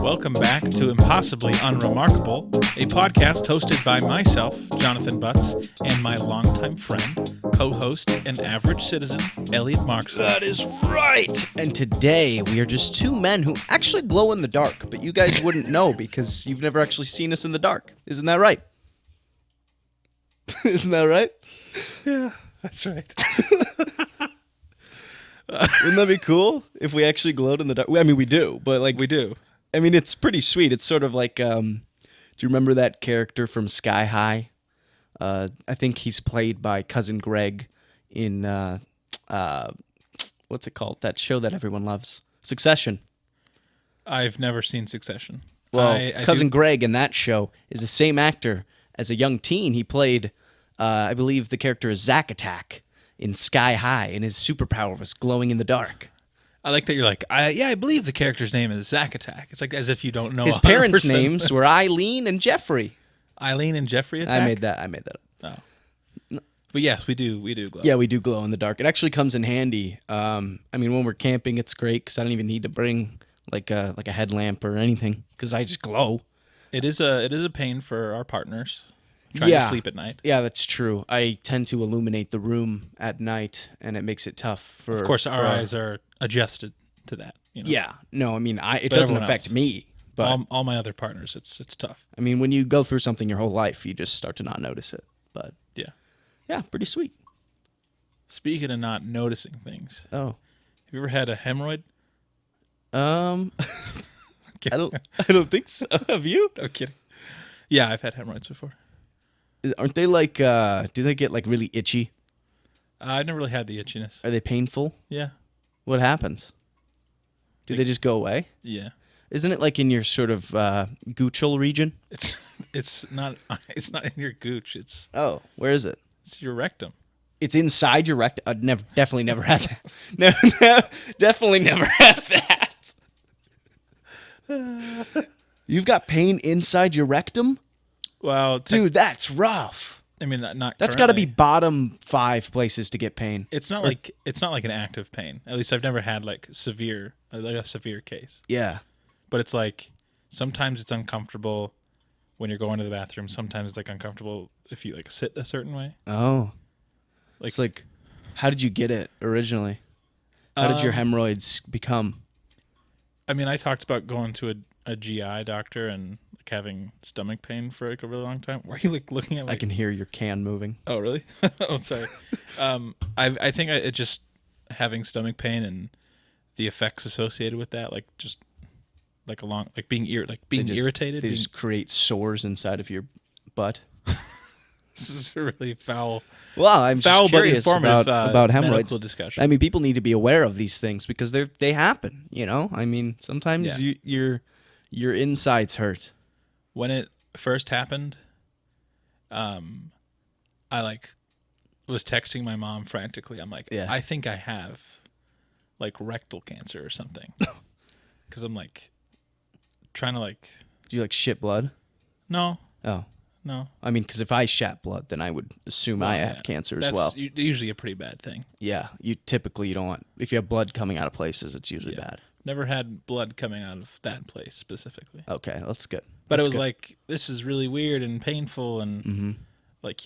Welcome back to Impossibly Unremarkable, a podcast hosted by myself, Jonathan Butts, and my longtime friend, co-host, and average citizen, Elliott Marks. That is right! And today, we are just two men who actually glow in the dark, but you guys wouldn't know because you've never actually seen us in the dark. Isn't that right? Isn't that right? Yeah, that's right. Wouldn't that be cool if we actually glowed in the dark? I mean, we do, but like... We do. I mean, it's pretty sweet. It's sort of like, do you remember that character from Sky High? I think he's played by Cousin Greg in, what's it called? That show that everyone loves. Succession. I've never seen Succession. Well, Cousin Greg in that show is the same actor as a young teen. He played, I believe the character is Zack Attack in Sky High, and his superpower was glowing in the dark. I like that you're like, I believe the character's name is Zack Attack. It's like as if you don't know. His parents' names were Eileen and Jeffrey. Eileen and Jeffrey Attack? I made that up. Oh. But yes, we do glow. Yeah, we do glow in the dark. It actually comes in handy. I mean, when we're camping, it's great because I don't even need to bring like a headlamp or anything because I just glow. It is a pain for our partners trying to sleep at night. Yeah, that's true. I tend to illuminate the room at night, and it makes it tough for... Of course, our eyes are adjusted to that. You know? Yeah. No, I mean, it doesn't affect me. But all my other partners, it's tough. I mean, when you go through something your whole life, you just start to not notice it. But yeah, pretty sweet. Speaking of not noticing things, oh, have you ever had a hemorrhoid? I don't think so. Have you? No kidding. Yeah, I've had hemorrhoids before. Aren't they like? Do they get like really itchy? I've never really had the itchiness. Are they painful? Yeah. What happens? Do they just go away? Yeah. Isn't it like in your sort of goochal region? It's not in your gooch. Oh, where is it? It's your rectum. It's inside your rectum. I'd definitely never had that. No, definitely never had that. You've got pain inside your rectum? Well, dude, that's rough. I mean, not. That's got to be bottom 5 places to get pain. It's not like an active pain. At least I've never had like a severe case. Yeah. But it's like sometimes it's uncomfortable when you're going to the bathroom. Sometimes it's like uncomfortable if you like sit a certain way. Oh. It's like, how did you get it originally? How did your hemorrhoids become? I mean, I talked about going to a GI doctor and like having stomach pain for like a really long time. Why are you like looking at me? I can hear your can moving. Oh, really? Oh, sorry. I think it's just having stomach pain and the effects associated with that, like just like being irritated. They just create sores inside of your butt. This is a really foul. Well, I'm just curious about hemorrhoids. Discussion. I mean, people need to be aware of these things because they happen. You know, I mean, sometimes your insides hurt. When it first happened, I was texting my mom frantically. I'm like, I think I have like rectal cancer or something, because I'm like trying to like. Do you like shit blood? No. Oh. No. I mean, because if I shat blood, then I would assume I have cancer as well. That's usually a pretty bad thing. Yeah. You don't want... If you have blood coming out of places, it's usually bad. Never had blood coming out of that place specifically. Okay, that's good. But it was like, this is really weird and painful and like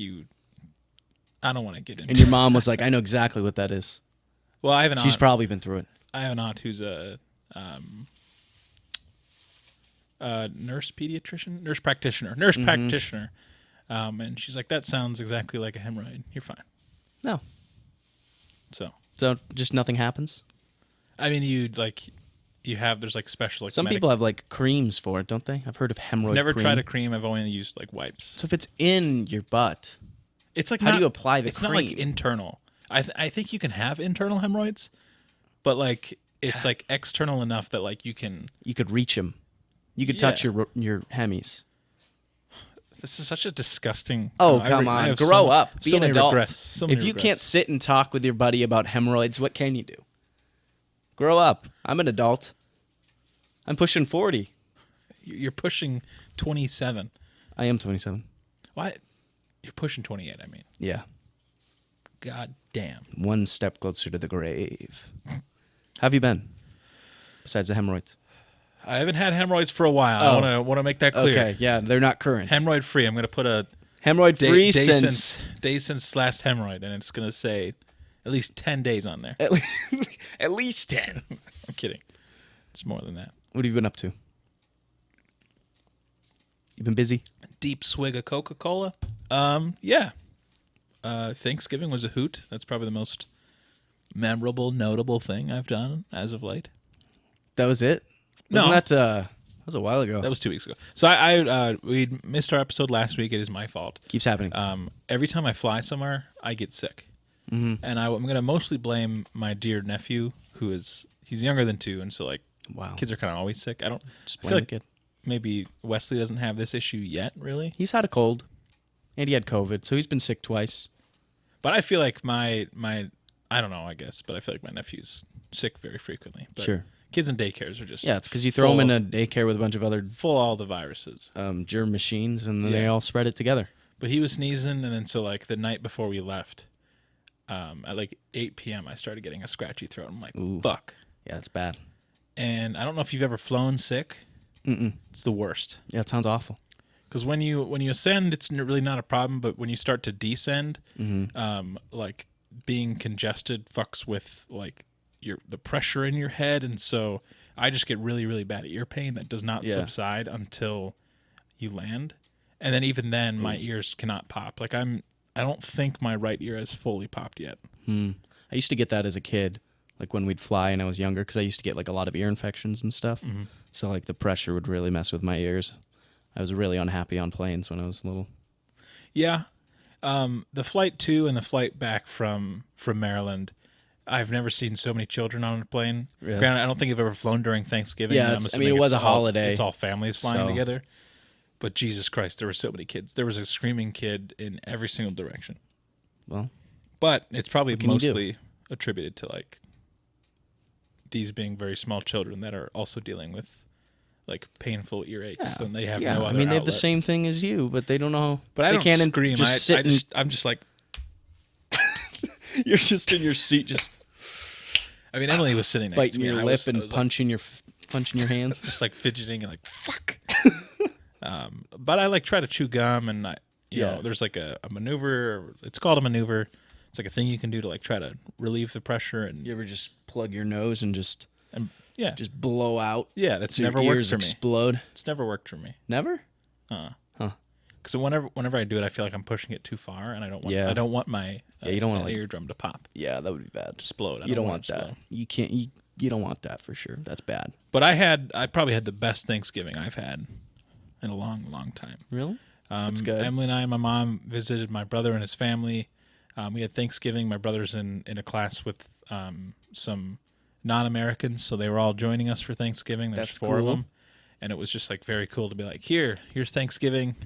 I don't want to get into it. And your mom was like, I know exactly what that is. Well, I have an aunt. She's probably been through it. I have an aunt who's a nurse practitioner, and she's like, that sounds exactly like a hemorrhoid. You're fine. No. So just nothing happens? I mean, there's like special... Like, some people have like creams for it, don't they? I've heard of hemorrhoid I've never cream. tried a cream. I've only used like wipes. So if it's in your butt, it's like how do you apply the cream? It's not like internal. I think you can have internal hemorrhoids, but like it's like external enough that like you could reach them. You could touch your hemis. This is such a disgusting... Oh, come on. Grow up. Be an adult. If you can't sit and talk with your buddy about hemorrhoids, what can you do? Grow up. I'm an adult. I'm pushing 40. You're pushing 27. I am 27. Why? You're pushing 28, I mean. Yeah. God damn. One step closer to the grave. How have you been? Besides the hemorrhoids. I haven't had hemorrhoids for a while. I want to make that clear. Okay, yeah, they're not current. Hemorrhoid free. I'm going to put a Hemorrhoid free day since last hemorrhoid, and it's going to say at least 10 days on there. at least 10. I'm kidding. It's more than that. What have you been up to? You been busy? Deep swig of Coca-Cola. Yeah. Thanksgiving was a hoot. That's probably the most memorable, notable thing I've done as of late. That was it? No. Wasn't that was a while ago. That was 2 weeks ago. So I we missed our episode last week. It is my fault. Keeps happening. Every time I fly somewhere, I get sick. Mm-hmm. And I'm going to mostly blame my dear nephew, he's younger than 2, and so like Wow. kids are kind of always sick. I Just feel blame like the kid. maybe Wesley doesn't have this issue yet, really. He's had a cold, and he had COVID, so he's been sick twice. But I feel like my I don't know, I guess, but I feel like my nephew's sick very frequently. But Sure. kids in daycares are just Yeah, it's because you throw them in a daycare with a bunch of other full of all the viruses. germ machines, and then they all spread it together. But he was sneezing, and then so like the night before we left, at like 8 p.m., I started getting a scratchy throat. I'm like, Ooh. fuck. Yeah, it's bad. And I don't know if you've ever flown sick. Mm-mm. It's the worst. Yeah, it sounds awful. Because when you ascend, it's really not a problem. But when you start to descend, like being congested fucks with like the pressure in your head, and so I just get really, really bad ear pain that does not subside until you land. And then even then, my ears cannot pop. Like I don't think my right ear has fully popped yet. I used to get that as a kid, like when we'd fly and I was younger, because I used to get like a lot of ear infections and stuff. Mm-hmm. So like the pressure would really mess with my ears. I was really unhappy on planes when I was little. Yeah. The flight to and the flight back from Maryland, I've never seen so many children on a plane. Really? Granted, I don't think I've ever flown during Thanksgiving. Yeah, I'm I mean, it was a holiday. It's all families flying so. together. But Jesus Christ, there were so many kids. There was a screaming kid in every single direction. Well, but it's probably what can you do? mostly attributed to like these being very small children that are also dealing with like painful earaches, and they have no other I mean, they have the outlet. same thing as you, but they don't know. But I they don't can't scream. I'm just like, you're just in your seat, just I mean, Emily was sitting next biting to me. your and lip I and was punching your hands. just like fidgeting and like fuck. But I like try to chew gum, and you know, there's like a maneuver. It's called a maneuver. It's like a thing you can do to like try to relieve the pressure. And You ever just plug your nose and just blow out? Yeah, that's so never your worked ears for me. explode. It's never worked for me. Never? Because whenever I do it, I feel like I'm pushing it too far, and I don't want my you don't want eardrum to pop, Yeah, that would be bad. explode. You don't want that. You can't. You don't want that for sure. That's bad. But I probably had the best Thanksgiving I've had in a long, long time. Really? That's good. Emily and my mom visited my brother and his family. We had Thanksgiving. My brother's in a class with some non-Americans, so they were all joining us for Thanksgiving. There's That's 4 of cool. them, and it was just like very cool to be like, here's Thanksgiving.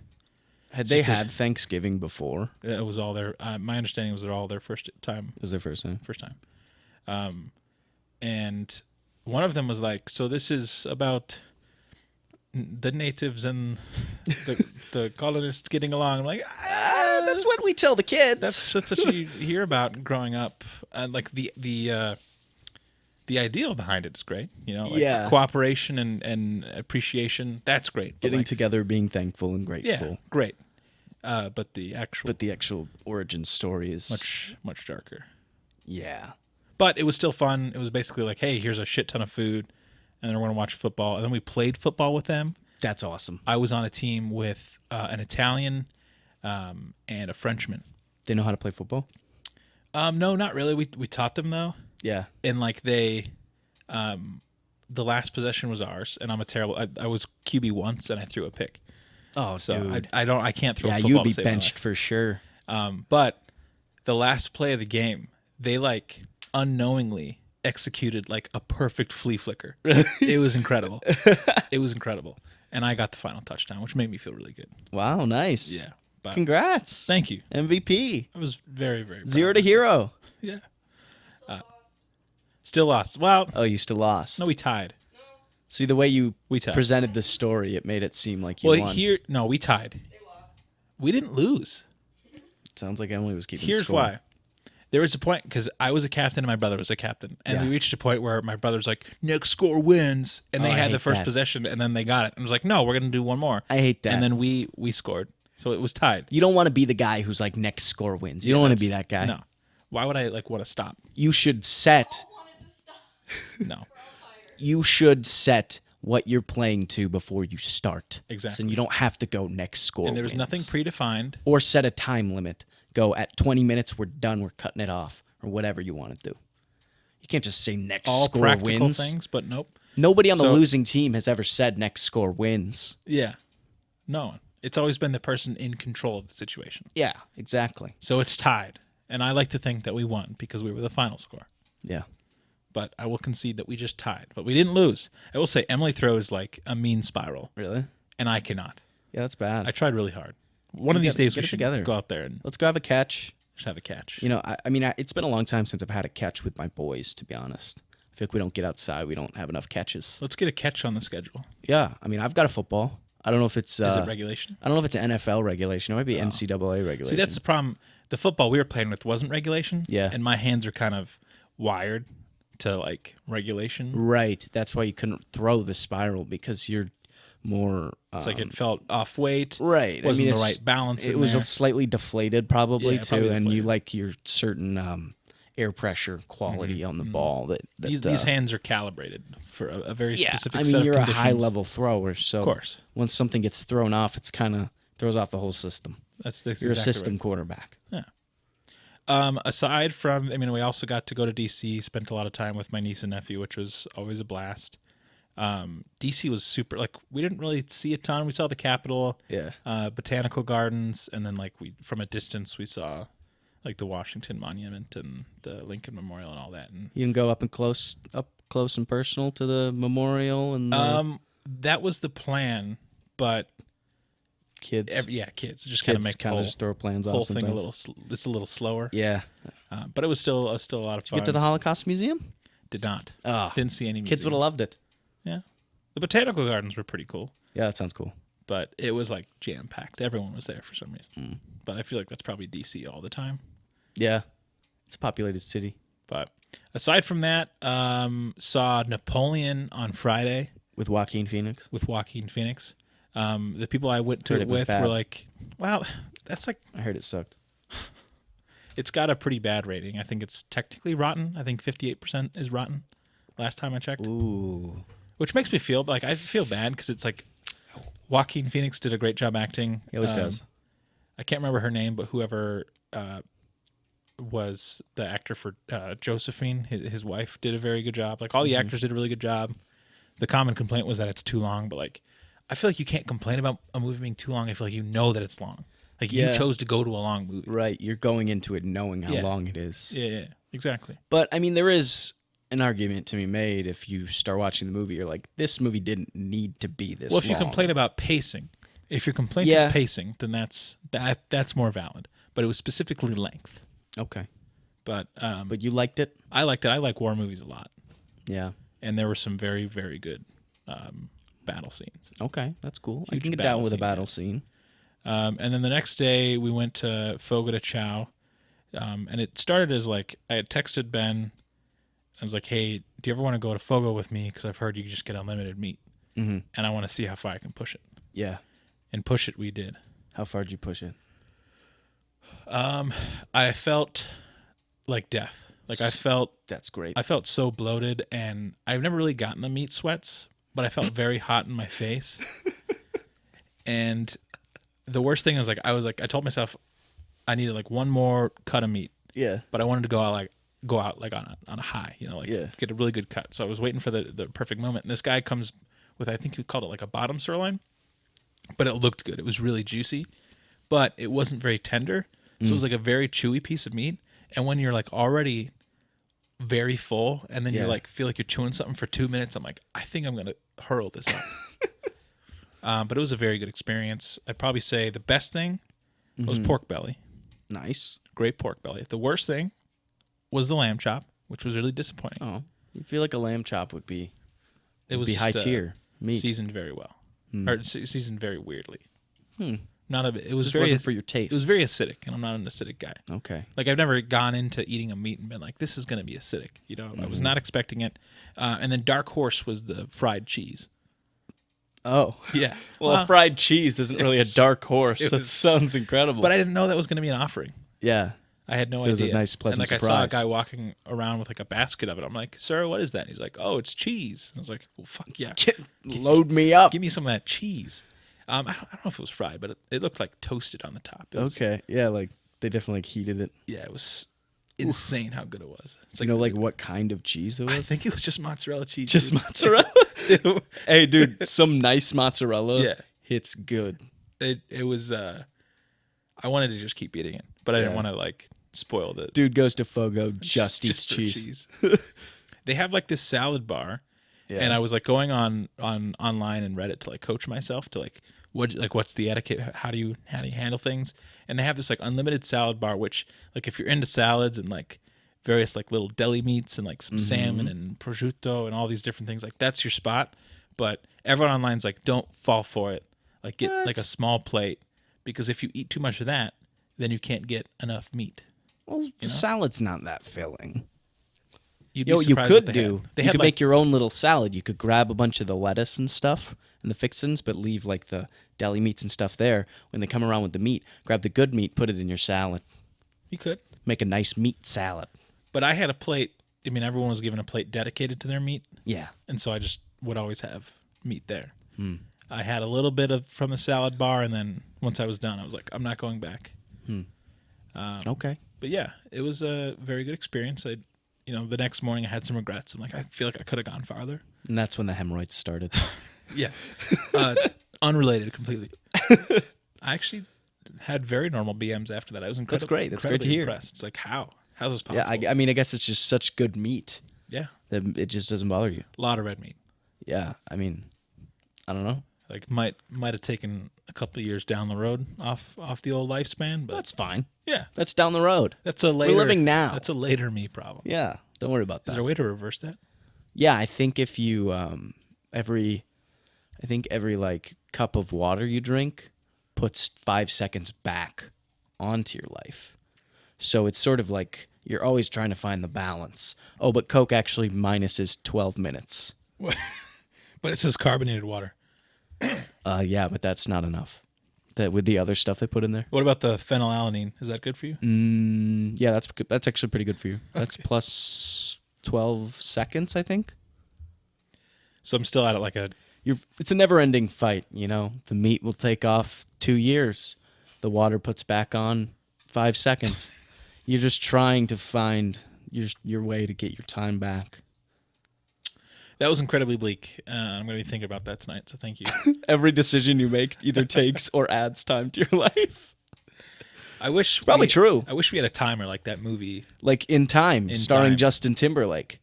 Had they had Thanksgiving before? It was all their. My understanding was they're all their first time. It was their first time. First time. And one of them was like, so this is about the natives and the colonists getting along. I'm like, That's what we tell the kids. that's what you hear about growing up. And like the ideal behind it is great. You know, like cooperation and appreciation. That's great. But Getting like, together, being thankful and grateful. yeah, great. But the actual origin story is much darker. Yeah. But it was still fun. It was basically like, hey, here's a shit ton of food, and then we're going to watch football. And then we played football with them. That's awesome. I was on a team with an Italian and a Frenchman. They know how to play football? No, not really. We taught them, though. Yeah. And, like, the last possession was ours, and I'm a terrible... I was QB once, and I threw a pick. Oh, so dude. I can't throw a football you'd be to save my benched life. for sure. But the last play of the game, they, like... unknowingly executed like a perfect flea flicker. It was incredible. It was incredible. And I got the final touchdown, which made me feel really good. Wow, nice. Yeah. But Congrats. thank you. MVP. I was very, very proud 0 of to myself. hero. Yeah. Still lost. Well, Oh, you still lost. no, we tied. See, the way you We tied. presented the story, it made it seem like you Well, won. we tied. We didn't lose. Sounds like Emily was keeping Here's score. why. There was a point because I was a captain and my brother was a captain, and Yeah. we reached a point where my brother's like, "Next score wins," and they I had the hate first that. possession, and then they got it, and I was like, "No, we're gonna do one more." I hate that. And then we scored, so it was tied. You don't want to be the guy who's like next score wins. You don't want to be that guy. No, why would I want to stop? You should set. No, You should set what you're playing to before you start. Exactly. So you don't have to go next score. and there was wins. nothing predefined. Or set a time limit. Go at 20 minutes. We're done. We're cutting it off, or whatever you want to do. You can't just say next All score practical wins. things, but nope. Nobody on the So- losing team has ever said next score wins. Yeah, no one. It's always been the person in control of the situation. Yeah, exactly. So it's tied, and I like to think that we won because we were the final score. Yeah. But I will concede that we just tied, but we didn't lose. I will say Emily throws like a mean spiral, Really? and I cannot. Yeah, that's bad. I tried really hard. One of these Get- days get we it should together. go out there and Let's go have a catch. just have a catch. You know, it's been a long time since I've had a catch with my boys, to be honest. I feel like we don't get outside. We don't have enough catches. Let's get a catch on the schedule. Yeah. I mean, I've got a football. I don't know if it's... Is it regulation? I don't know if it's an NFL regulation. It might be NCAA regulation. See, that's the problem. The football we were playing with wasn't regulation. Yeah. And my hands are kind of wired to like regulation. Right. That's why you couldn't throw the spiral, because you're more... It's like it felt off weight. Right. Wasn't the it's- right balance. It in was there. slightly deflated probably, Yeah, too, probably and you deflated. like your certain air pressure quality on the ball. That These hands are calibrated for a very yeah, specific I set mean, of you're conditions. a high-level thrower, so Of course. once something gets thrown off, it's kind of throws off the whole system. That's You're a exactly system right. quarterback. Yeah. Aside from, I mean, we also got to go to DC, spent a lot of time with my niece and nephew, which was always a blast. DC was super, like, we didn't really see a ton. We saw the Capitol, Yeah. Botanical Gardens, and then, like, from a distance, we saw, like, the Washington Monument and the Lincoln Memorial and all that. And You can go up close and personal to the memorial and the that was the plan, but, kids. kids. Just kind of make the kind whole, of just throw plans whole off thing sometimes. it's a little slower. Yeah. But it was still a lot of fun. Get to the Holocaust Museum? Did not. Oh, Didn't see any kids would museum. have loved it. Yeah. The botanical gardens were pretty cool, Yeah, that sounds cool. but it was like jam packed. Everyone was there for some reason. But I feel like that's probably DC all the time. Yeah. It's a populated city. But aside from that, saw Napoleon on Friday With Joaquin Phoenix. with Joaquin Phoenix. The people I went to Heard it it was with bad. were like, wow, that's like, I heard it sucked. it's got a pretty bad rating. I think it's technically rotten. I think 58% is rotten last time I checked. Ooh. Which makes me feel like I feel bad because it's like Joaquin Phoenix did a great job acting. He always does. I can't remember her name, but whoever was the actor for Josephine, his wife, did a very good job. Like all the actors did a really good job. The common complaint was that it's too long, but like I feel like you can't complain about a movie being too long. I feel like you know that it's long. Like Yeah. you chose to go to a long movie. Right. You're going into it knowing how Yeah. long it is. Yeah, exactly. But I mean, there is an argument to be made if you start watching the movie, you're like, this movie didn't need to be this Well, if you long. complain about pacing, if your complaint Yeah. is pacing, then that's more valid. But it was specifically length. Okay. But But you liked it? I liked it. I like war movies a lot, Yeah. and there were some very, very good battle scenes. Okay. That's cool. I Huge can get battle down with a scene, battle yeah. scene. And then the next day we went to Fogo de Chao, and it started as like I had texted Ben. I was like, "Hey, do you ever want to go to Fogo with me? Because I've heard you can just get unlimited meat, Mm-hmm. and I want to see how far I can push it." Yeah. And push it, we did. How far did you push it? I felt like death. Like I felt That's great. so bloated, and I've never really gotten the meat sweats, but I felt very hot in my face. And the worst thing is I I told myself I needed like one more cut of meat, Yeah. but I wanted to go out like on a high, like Yeah. get a really good cut. So I was waiting for the perfect moment. And this guy comes with, I think he called it like a bottom sirloin, but it looked good. It was really juicy, but it wasn't very tender. So it was like a very chewy piece of meat. And when you're like already very full, and then Yeah. you're like feel like you're chewing something for 2 minutes, I'm like, I think I'm gonna hurl this up. But it was a very good experience. I'd probably say the best thing was pork belly. Nice. Great pork belly. The worst thing was the lamb chop, which was really disappointing. Oh, you feel like a lamb chop would be It was high just, tier meat. seasoned very well, or seasoned very weirdly. It was Just very wasn't for your taste. It was very acidic, and I'm not an acidic guy. Okay. Like I've never gone into eating a meat and been like, this is going to be acidic. You know, I was not expecting it. And then Dark Horse was the fried cheese. Oh. Yeah. Well, fried cheese isn't really a dark horse. That sounds incredible. But I didn't know that was going to be an offering. Yeah. I had no So it was idea. a nice, pleasant and I saw a surprise. guy walking around with like a basket of it. I'm like, sir, what is that? And he's like, oh, it's cheese. And I was like, well, fuck yeah. Load me up. Give me some of that cheese. I don't know if it was fried, but it looked like toasted on the top. Okay. Yeah, like they definitely heated it. Yeah, it was insane how good it was. It's You know, like what kind of cheese it I was? think it was just mozzarella cheese. Just dude. mozzarella. Hey, dude, some nice mozzarella. Yeah. Hits good. It was. I wanted to just keep eating it, but I didn't want to like spoil the. Dude goes to Fogo, just eats for cheese. They have like this salad bar, and I was like going on online and Reddit to like coach myself to like what's the etiquette? How do you handle things? And they have this like unlimited salad bar, which like if you're into salads and like various like little deli meats and like some salmon and prosciutto and all these different things, like that's your spot. But everyone online's like, don't fall for it. Like get like a small plate, because if you eat too much of that, then you can't get enough meat. Well, the salad's not that filling. You'd You know be what you surprised could what they do? had. They You had could like, make your own little salad. You could grab a bunch of the lettuce and stuff and the fixins, but leave like the deli meats and stuff there. When they come around with the meat, grab the good meat, put it in your salad. you could. Make a nice meat salad. But I had a plate. I mean, everyone was given a plate dedicated to their meat, Yeah. and so I just would always have meat there. I had a little bit of from the salad bar, and then once I was done, I was like, I'm not going back. Okay. But yeah, it was a very good experience. The next morning I had some regrets. I'm like, I feel like I could have gone farther. And that's when the hemorrhoids started. Yeah, unrelated completely. I actually had very normal BMs after that. I was incredibly, great. That's great to hear. Impressed. It's like how's this possible? Yeah, I mean, I guess it's just such good meat Yeah, that it just doesn't bother you. a lot of red meat. Yeah, I mean, I don't know. Like might have taken a couple of years down the road off the old lifespan, but That's fine. yeah, That's down the road. that's a later. We're living now. That's a later me problem. Yeah, don't worry about Is there that. a way to reverse that? Yeah, I think if you every like cup of water you drink puts 5 seconds back onto your life. So it's sort of like you're always trying to find the balance. Oh, but Coke actually minuses 12 minutes. But it says carbonated water. Yeah, but that's not enough. That with the other stuff they put in there. What about the phenylalanine? Is that good for you? Yeah, that's actually pretty good for you. That's plus 12 seconds, I think. So I'm still at it like It's a never-ending fight, you know. The meat will take off 2 years. The water puts back on 5 seconds. You're just trying to find your way to get your time back. that was incredibly bleak. I'm going to be thinking about that tonight. So thank you. Every decision you make either takes or adds time to your life. I wish Probably true. I wish we had a timer like that movie. Like In Time, starring Time. Justin Timberlake.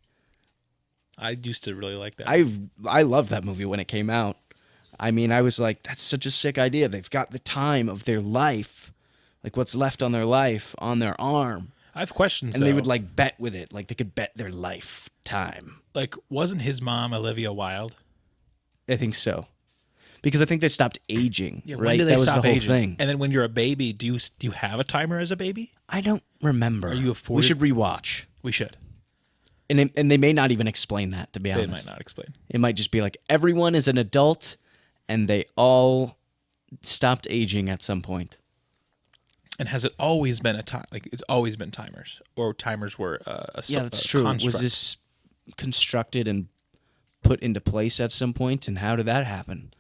I used to really like that. I loved that movie when it came out. I mean, I was like, that's such a sick idea. They've got the time of their life, like what's left on their life, on their arm. I have questions. And they though. would like bet with it. Like they could bet their lifetime. like, wasn't his mom Olivia Wilde? I think so. Because I think they stopped aging. Yeah, right? when do they that was stop the whole aging? thing. And then when you're a baby, do you have a timer as a baby? I don't remember. Are you We afforded? should rewatch. We should. And they may not even explain that, to be They honest. might not explain. It might just be like everyone is an adult and they all stopped aging at some point. And has it always been a time? Like it's always been timers, or timers were Yeah, that's true. construct. Was this constructed and put into place at some point, and how did that happen?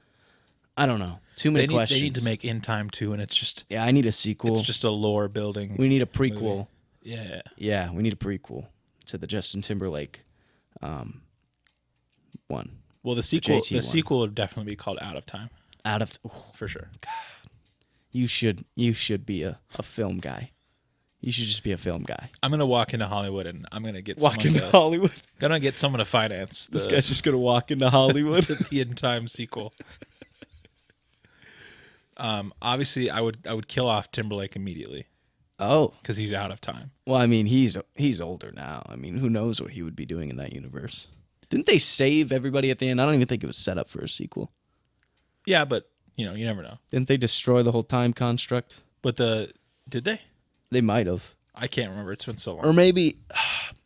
I don't know. Too many questions. They need to make In Time 2, and it's just Yeah, I need a sequel. it's just a lore building. We need a prequel. movie. Yeah. Yeah, we need a prequel to the Justin Timberlake one. Well, the JT one. sequel would definitely be called Out of Time for sure. You should be a film guy. You should just be a film guy. I'm gonna walk into Hollywood and I'm gonna get Walk into Hollywood. gonna get someone to finance This guy's just gonna walk into Hollywood. the In Time sequel. Obviously, I would kill off Timberlake immediately Oh, because he's out of time. well, I mean, he's older now. I mean, who knows what he would be doing in that universe? Didn't they save everybody at the end? I don't even think it was set up for a sequel. Yeah, but you know, you never know. Didn't they destroy the whole time construct? But did they? They might have. I can't remember. It's been so long. Or maybe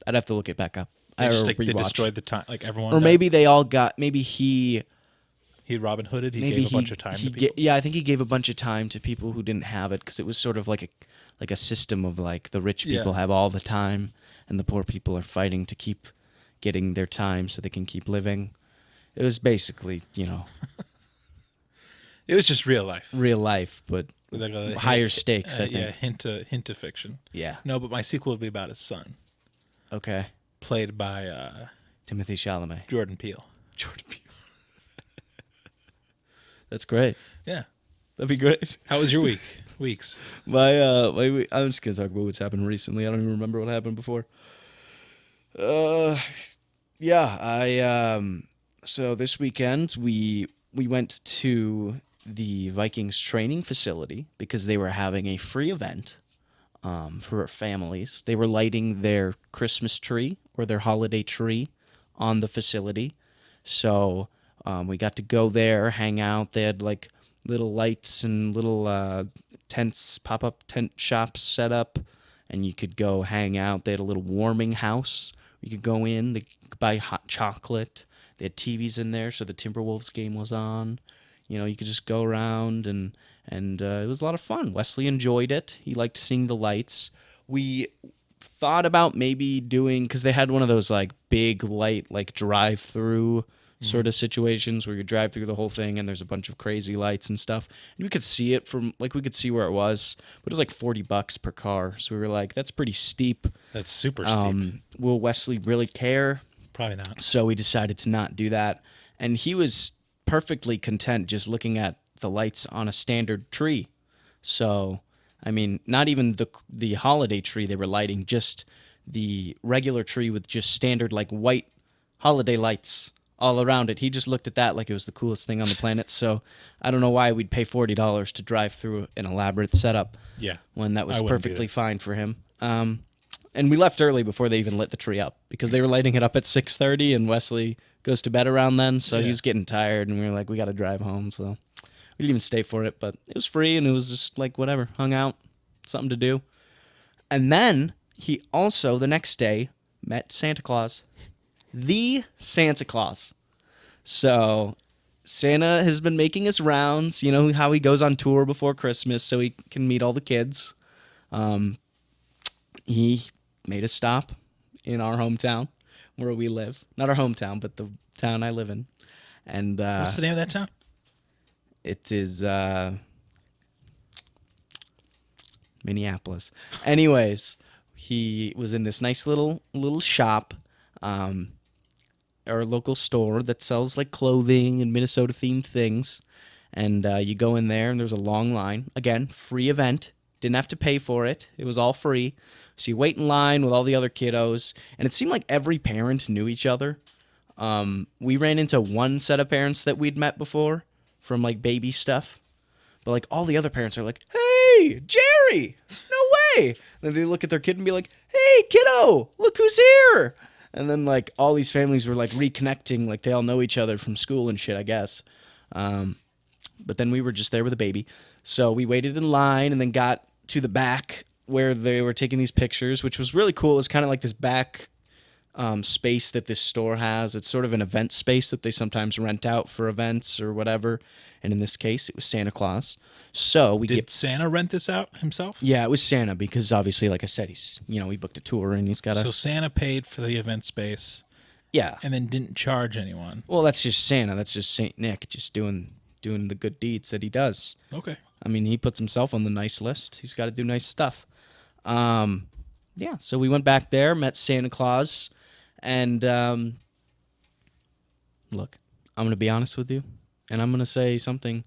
I'd have to look it back up. They just Or they rewatch. destroyed the time. Like everyone. Or died. maybe they all got. Maybe he. He Robin Hooded. He Maybe gave a bunch of time to people. Yeah, I think he gave a bunch of time to people who didn't have it because it was sort of like a system of like the rich people have all the time and the poor people are fighting to keep getting their time so they can keep living. It was basically, It was just real life. real life, but With like a higher stakes, I think. Yeah, hint of fiction. Yeah. No, but my sequel would be about his son, Okay. played by Timothy Chalamet. Jordan Peele. Jordan Peele. That's great. Yeah. That'd be great. How was your week? Weeks. I'm just gonna talk about what's happened recently. I don't even remember what happened before. So this weekend we went to the Vikings training facility because they were having a free event for families. They were lighting their Christmas tree or their holiday tree on the facility. So we got to go there, hang out. They had like little lights and little tents, pop-up tent shops set up, and you could go hang out. They had a little warming house. You could go in, they could buy hot chocolate. They had TVs in there, so the Timberwolves game was on. You could just go around, and it was a lot of fun. Wesley enjoyed it. He liked seeing the lights. We thought about maybe doing, because they had one of those like big light, like drive-through sort of situations where you drive through the whole thing and there's a bunch of crazy lights and stuff. And we could see it we could see where it was, but it was like $40 per car. So we were like, that's pretty steep. That's super steep. Will Wesley really care? Probably not. So we decided to not do that. And he was perfectly content just looking at the lights on a standard tree. So, I mean, not even the holiday tree they were lighting, just the regular tree with just standard like white holiday lights all around it. He just looked at that like it was the coolest thing on the planet. So I don't know why we'd pay $40 to drive through an elaborate setup. Yeah. When that was I wouldn't do perfectly that. fine for him. And we left early before they even lit the tree up because they were lighting it up at 6:30 and Wesley goes to bed around then. So he was getting tired and we were like, we got to drive home. So we didn't even stay for it, but it was free and it was just like whatever, hung out, something to do. And then he also the next day met Santa Claus. The Santa Claus. So Santa has been making his rounds. You know how he goes on tour before Christmas so he can meet all the kids. He made a stop in our hometown where we live. Not our hometown, but the town I live in. And What's the name of that town? it is Minneapolis. Anyways, he was in this nice little shop, or local store that sells like clothing and Minnesota themed things. And you go in there and there's a long line. Again, free event. Didn't have to pay for it. It was all free. So you wait in line with all the other kiddos. And it seemed like every parent knew each other. We ran into one set of parents that we'd met before from like baby stuff. But like all the other parents are like, hey, Jerry, no way. And then they look at their kid and be like, hey, kiddo, look who's here. And then like all these families were like reconnecting. Like they all know each other from school and shit, I guess. But then we were just there with a baby. So we waited in line and then got to the back where they were taking these pictures, which was really cool. It's kind of like this back space that this store has. It's sort of an event space that they sometimes rent out for events or whatever. And in this case, it was Santa Claus. So we Did Santa rent this out himself? Yeah, it was Santa because obviously, like I said, he booked a tour and he's got So Santa paid for the event space. Yeah. And then didn't charge anyone. Well, that's just Santa. That's just Saint Nick just doing the good deeds that he does. Okay. I mean, he puts himself on the nice list. He's got to do nice stuff. Yeah, so we went back there, met Santa Claus, and look, I'm going to be honest with you, and I'm going to say something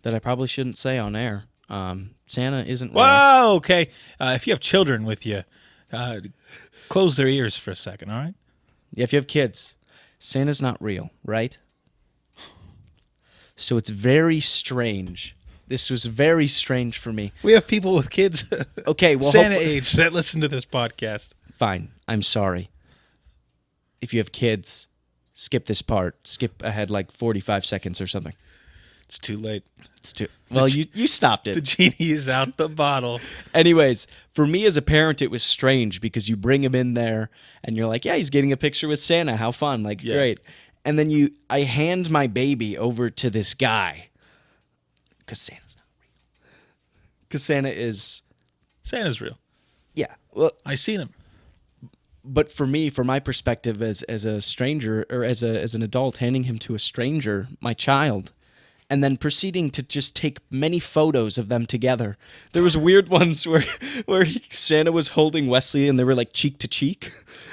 that I probably shouldn't say on air. Santa isn't real. Whoa, okay. If you have children with you, close their ears for a second, all right? Yeah, if you have kids, Santa's not real, right? So it's very strange. This was very strange for me. We have people with kids Okay, well, Santa age that listen to this podcast. Fine, I'm sorry. If you have kids, skip this part. Skip ahead like 45 seconds or something. It's too late. It's too well. You stopped The it. genie is out the bottle. Anyways, for me as a parent, it was strange because you bring him in there and you're like, yeah, he's getting a picture with Santa. How fun! Like, Yeah. great. And then I hand my baby over to this guy because Santa's not real. Because Santa's real. yeah. Well, I seen him. but for me, from my perspective as a stranger or as an adult, handing him to a stranger, my child, and then proceeding to just take many photos of them together. There was weird ones where Santa was holding Wesley and they were like cheek to cheek,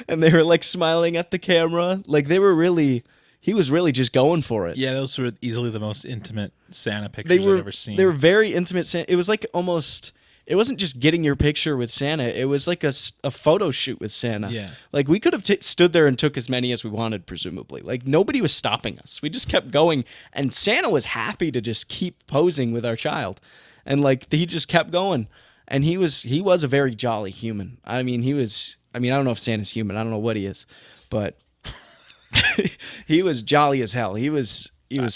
and they were like smiling at the camera, like he was really just going for it. Yeah, those were easily the most intimate Santa pictures I've ever seen. They were very intimate. It was like almost. It wasn't just getting your picture with Santa. It was like a photo shoot with Santa. Yeah. Like we could have stood there and took as many as we wanted, presumably. Like nobody was stopping us. We just kept going. And Santa was happy to just keep posing with our child. And like he just kept going. And he was a very jolly human. I mean, I don't know if Santa's human. I don't know what he is. But he was jolly as hell. He was.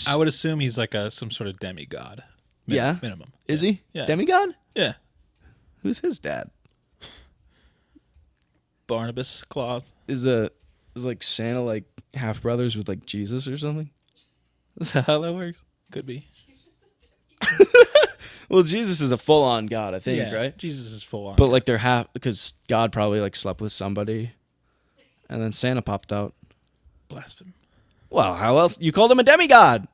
I would assume he's like some sort of demigod. Yeah. Minimum. Is Yeah. he? Yeah. Demigod? Yeah. Who's his dad? Barnabas Claus. Is like Santa like half brothers with like Jesus or something? Is that how that works? Could be. Well, Jesus is a full on God, I think, Yeah, right? Jesus is full on. But like they're half because God probably like slept with somebody, and then Santa popped out. Blasphemy. Well, how else? You called him a demigod.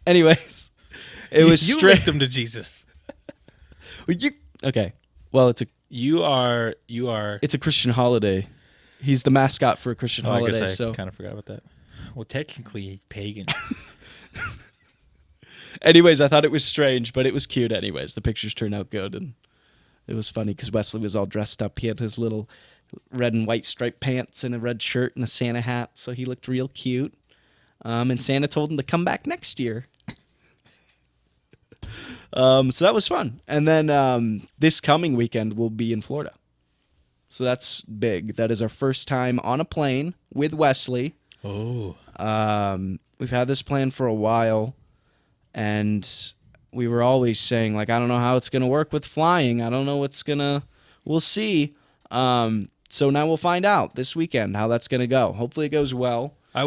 Anyways, it was You straight. linked him to Jesus. Okay. Well, You are. it's a Christian holiday. He's the mascot for a Christian I holiday. guess I So, kind of forgot about that. Well, technically, he's pagan. anyways, I thought it was strange, but it was cute. Anyways, the pictures turned out good, and it was funny because Wesley was all dressed up. He had his little red and white striped pants and a red shirt and a Santa hat, so he looked real cute. And Santa told him to come back next year. So that was fun. And then this coming weekend we'll be in Florida. So that's big. That is our first time on a plane with Wesley. Oh. We've had this plan for a while, and we were always saying, like, I don't know how it's going to work with flying. I don't know we'll see. So now we'll find out this weekend how that's going to go. Hopefully it goes well. I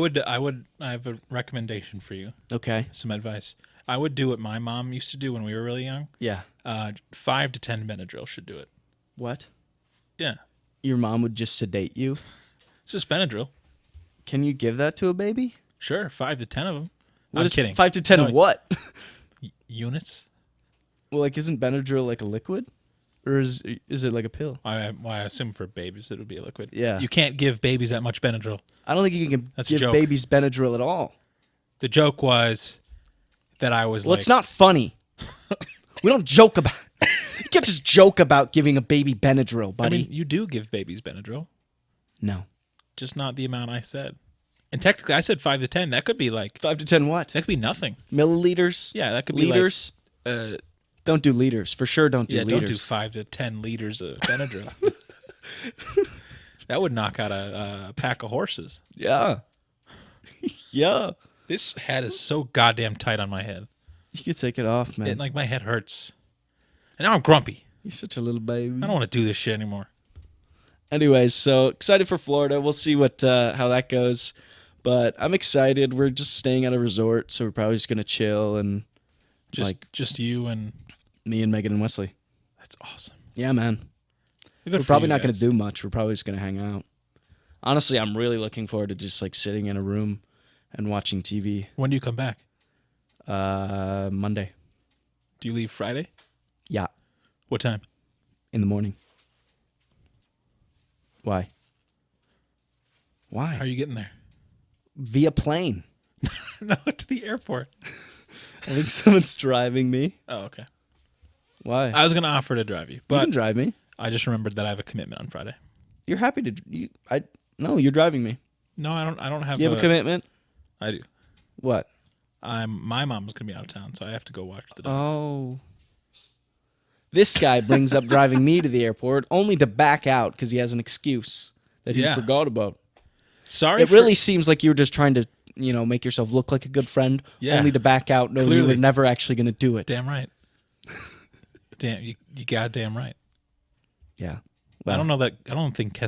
have a recommendation for you. Okay. Some advice. I would do what my mom used to do when we were really young. Yeah. 5 to 10 Benadryl should do it. What? Yeah. Your mom would just sedate you? It's just Benadryl. Can you give that to a baby? Sure, 5 to 10 of them. What I'm is kidding. 5 to 10 No, what? Units? Well, like, isn't Benadryl like a liquid? Or is it like a pill? I assume for babies it would be a liquid. Yeah. You can't give babies that much Benadryl. I don't think you can That's a give joke. babies Benadryl at all. The joke was that I was Well, like... it's not funny. We don't joke about... You can't just joke about giving a baby Benadryl, I buddy. mean, you do give babies Benadryl. No. Just not the amount I said. And technically, I said 5 to 10. That could be like... 5 to 10 what? That could be nothing. Milliliters? Yeah, that could be liters? like... Don't do liters. For sure don't do yeah, liters. don't do 5 to 10 liters of Benadryl. That would knock out a pack of horses. Yeah. Yeah. This hat is so goddamn tight on my head. You could take it off, man. Like, my head hurts. And now I'm grumpy. You're such a little baby. I don't want to do this shit anymore. Anyways, so excited for Florida. We'll see how that goes. But I'm excited. We're just staying at a resort, so we're probably just going to chill and Just you and... me and Megan and Wesley. That's awesome. Yeah, man. We're probably not going to do much. We're probably just going to hang out. Honestly, I'm really looking forward to just like sitting in a room and watching TV. When do you come back? Monday. Do you leave Friday? Yeah, What time? in the morning. Why? How are you getting there? Via plane. No, to the airport. I think someone's driving me. Oh, okay. Why? I was going to offer to drive you, You but can drive me. I just remembered that I have a commitment on Friday. You're happy to. No, you're driving me. No, I don't have. You have a commitment. I do. What? My mom's gonna be out of town, so I have to go watch the dog. Oh. This guy brings up driving me to the airport only to back out because he has an excuse that he Yeah. forgot about. Sorry. It really seems like you were just trying to make yourself look like a good friend, Yeah. only to back out knowing you were Clearly. never actually going to do it. Damn right. Damn, you goddamn right. Yeah. I don't think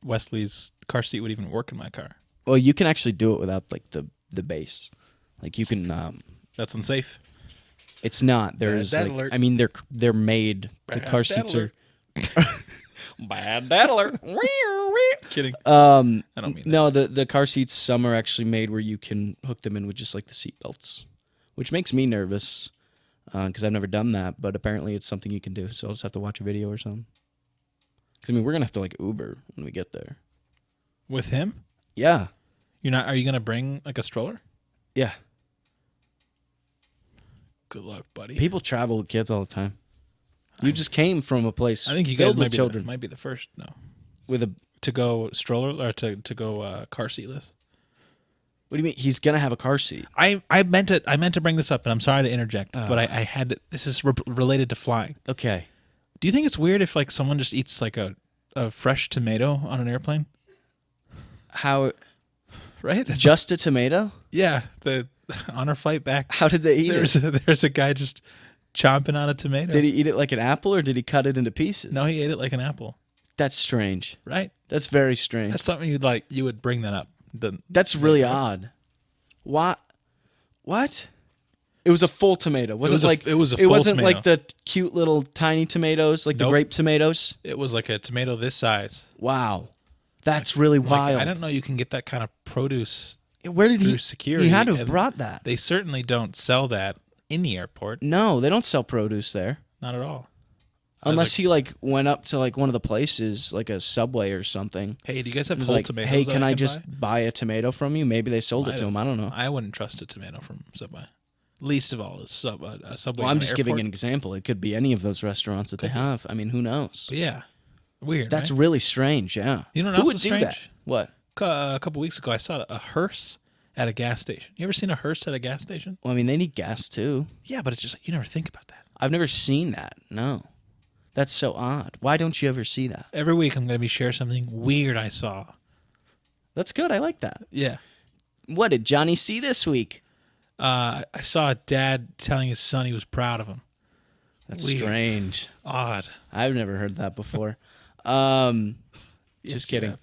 Wesley's car seat would even work in my car. Well, you can actually do it without like the base. Like you can. That's unsafe. It's not. There's Dad like. alert. I mean, they're made. The Bad car dad seats alert. are. Bad dad alert. Kidding. I don't mean No, the car seats. Some are actually made where you can hook them in with just like the seat belts, which makes me nervous because I've never done that. But apparently, it's something you can do. So I'll just have to watch a video or something. Because I mean, we're gonna have to like Uber when we get there. With him? Yeah. You're not? Are you gonna bring like a stroller? Yeah. Good luck, buddy. People travel with kids all the time. You just came from a place I think you guys filled might with be children might be the first. No, with a. to go stroller or to go car seatless. What do you mean? He's gonna have a car seat. I meant to bring this up, and I'm sorry to interject, but I had to, this is related to flying. Okay. Do you think it's weird if like someone just eats like a fresh tomato on an airplane? How? Right? Just a tomato? Yeah. On our flight back, How did they eat it? there's a guy just chomping on a tomato. Did he eat it like an apple or did he cut it into pieces? No, he ate it like an apple. That's strange. Right? That's very strange. That's something you would bring that up. That's really odd. What? It was a full tomato. It was a It full wasn't tomato. like the cute little tiny tomatoes, like the Nope. grape tomatoes. It was like a tomato this size. Wow. That's really Like, wild. I don't know you can get that kind of produce Where did through he? security. He had to have and brought that. They certainly don't sell that in the airport. No, they don't sell produce there. Not at all. I was Unless he like went up to like one of the places, like a Subway or something. hey, do you guys have He was whole like, tomatoes? "Hey, that can I can just buy a tomato from you?" Maybe they sold it Might to him. have. I don't know. I wouldn't trust a tomato from Subway. Least of all is Subway. Well, I'm in just an giving airport. an example. It could be any of those restaurants that they have. I mean, who knows? But yeah, weird. That's right? really strange. Yeah. You know what Who else would is do strange? that? What? A couple weeks ago, I saw a hearse at a gas station. You ever seen a hearse at a gas station? Well, I mean, they need gas too. Yeah, but it's just you never think about that. I've never seen that. No. That's so odd. Why don't you ever see that? Every week, I'm going to be sharing something weird I saw. That's good. I like that. Yeah. What did Johnny see this week? I saw a dad telling his son he was proud of him. That's Weird. strange. Odd. I've never heard that before. Yes, Just you kidding.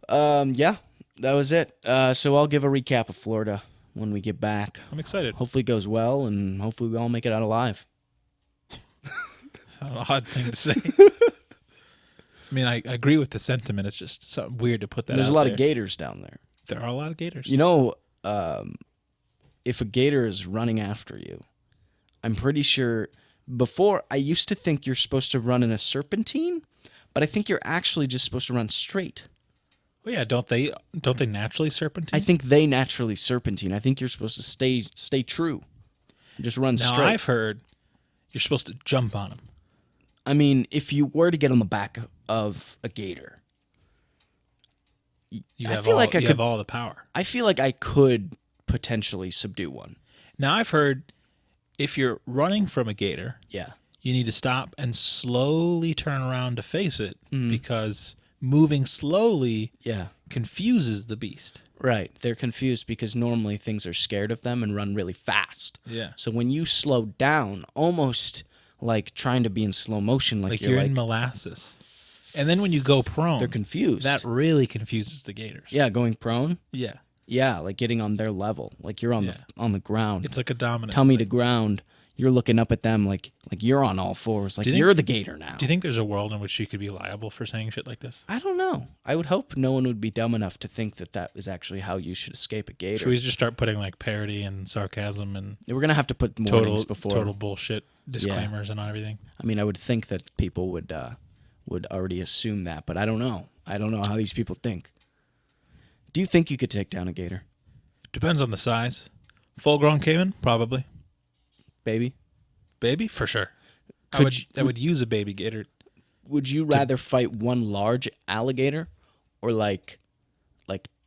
have. Yeah, that was it. So I'll give a recap of Florida when we get back. I'm excited. Hopefully it goes well, and hopefully we all make it out alive. An odd thing to say. I mean, I agree with the sentiment. It's just something weird to put that There's out a lot there. of gators down there. There are a lot of gators. You know, if a gator is running after you, I'm pretty sure before I used to think you're supposed to run in a serpentine, but I think you're actually just supposed to run straight. Well, yeah, don't they naturally serpentine? I think they naturally serpentine. I think you're supposed to stay true. Just run now, straight. I've heard you're supposed to jump on them. I mean, if you were to get on the back of a gator, You I have feel all, like I you could- have all the power. I feel like I could potentially subdue one. Now, I've heard if you're running from a gator, Yeah. you need to stop and slowly turn around to face it Mm-hmm. because moving slowly Yeah. confuses the beast. Right. They're confused because normally things are scared of them and run really fast. Yeah. So when you slow down, almost like trying to be in slow motion, like, Like you're in molasses. And then when you go prone, they're confused. that really confuses the gators. Yeah, going prone. Yeah. Yeah, like getting on their level, like you're on Yeah. the ground. It's like a dominance. Tell me to thing. ground. You're looking up at them like you're on all fours, like Do you think- you're the gator now. Do you think there's a world in which you could be liable for saying shit like this? I don't know. I would hope no one would be dumb enough to think that is actually how you should escape a gator. Should we just start putting like parody and sarcasm and We're gonna have to put total warnings before. total bullshit disclaimers and everything? I mean, I would think that people would already assume that, but I don't know. I don't know how these people think. Do you think you could take down a gator, Depends on the size. Full grown caiman, probably. baby? Baby, for sure. Could I would use a baby gator. Would you rather fight one large alligator or like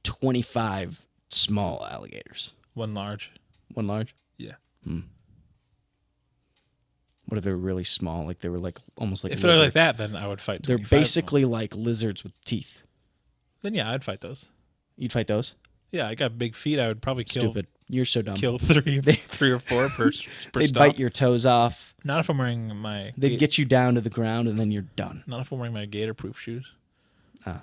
25 small alligators? One large. One large? Yeah. What if they're really small? Like they were like almost like If they're like lizards? that, then I would fight. They're 25 of them. basically like lizards with teeth. Then yeah, I'd fight those. You'd fight those? Yeah, I got big feet. I would probably Stupid. You're so dumb. kill three or four per They'd stop. bite your toes off. Not if I'm wearing my. They'd get you down to the ground, and then you're done. Not if I'm wearing my gator-proof shoes. Ah.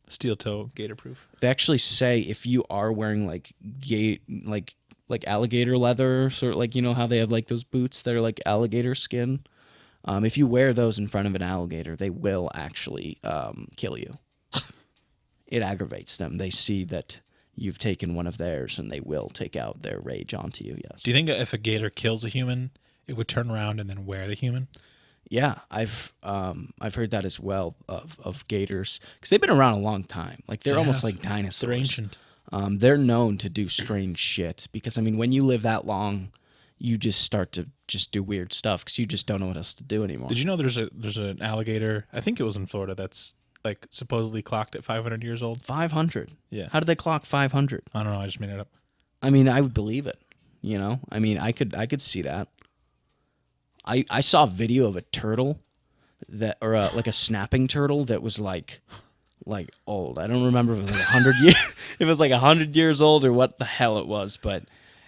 Steel toe, gator-proof. They actually say if you are wearing like alligator leather, sort of like, you know how they have like those boots that are like alligator skin. If you wear those in front of an alligator, they will actually kill you. It aggravates them. They see that you've taken one of theirs, and they will take out their rage onto you. Yes. Do you think if a gator kills a human, it would turn around and then wear the human? Yeah, I've heard that as well of gators, because they've been around a long time. Like they're almost like dinosaurs. They're ancient. They're known to do strange shit because, I mean, when you live that long, you just start to just do weird stuff because you just don't know what else to do anymore. Did you know there's an alligator? I think it was in Florida. That's like supposedly clocked at 500 years old. 500? Yeah. How did they clock 500? I don't know. I just made it up. I mean, I would believe it. You know, I mean, I could see that. I saw a video of a turtle that, or like a snapping turtle that was like old. I don't remember if it was like 100 years. It was like 100 years old or what the hell it was, but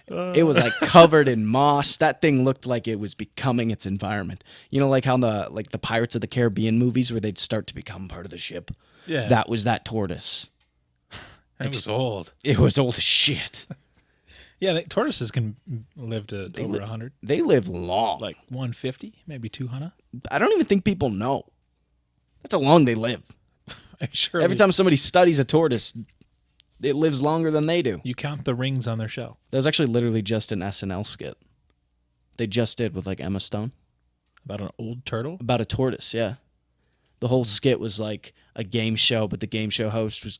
it was like covered in moss. That thing looked like it was becoming its environment. You know, like how the Pirates of the Caribbean movies where they'd start to become part of the ship. Yeah. That was that tortoise. It was old. It was old as shit. Yeah, tortoises can live to over 100. They live long. Like 150, maybe 200. I don't even think people know. That's how long they live. Sure. Every time somebody studies a tortoise, it lives longer than they do. You count the rings on their shell. That was actually literally just an SNL skit. They just did with like Emma Stone. About an old turtle? About a tortoise, yeah. The whole skit was like a game show, but the game show host was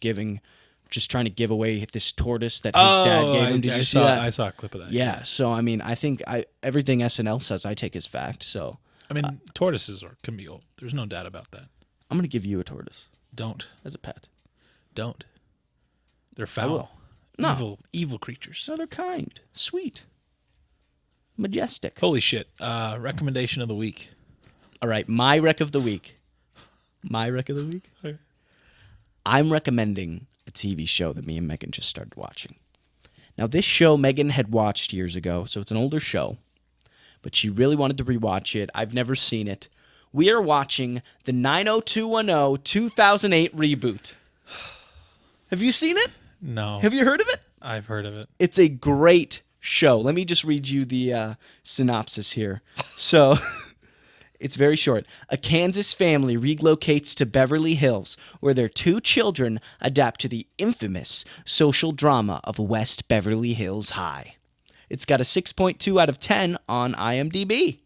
just trying to give away this tortoise that his dad gave him. Did you see that? I saw a clip of that. Yeah, so I mean, I think everything SNL says I take as fact, so. I mean, tortoises can be old. There's no doubt about that. I'm going to give you a tortoise. Don't. As a pet. Don't. They're foul. No. Evil creatures. No, they're kind. Sweet. Majestic. Holy shit. Recommendation of the week. All right, my rec of the week. My rec of the week? Okay. I'm recommending a TV show that me and Megan just started watching. Now, this show Megan had watched years ago, so it's an older show, but she really wanted to rewatch it. I've never seen it. We are watching the 90210 2008 reboot. Have you seen it? No. Have you heard of it? I've heard of it. It's a great show. Let me just read you the synopsis here. So, it's very short. A Kansas family relocates to Beverly Hills, where their two children adapt to the infamous social drama of West Beverly Hills High. It's got a 6.2 out of 10 on IMDb.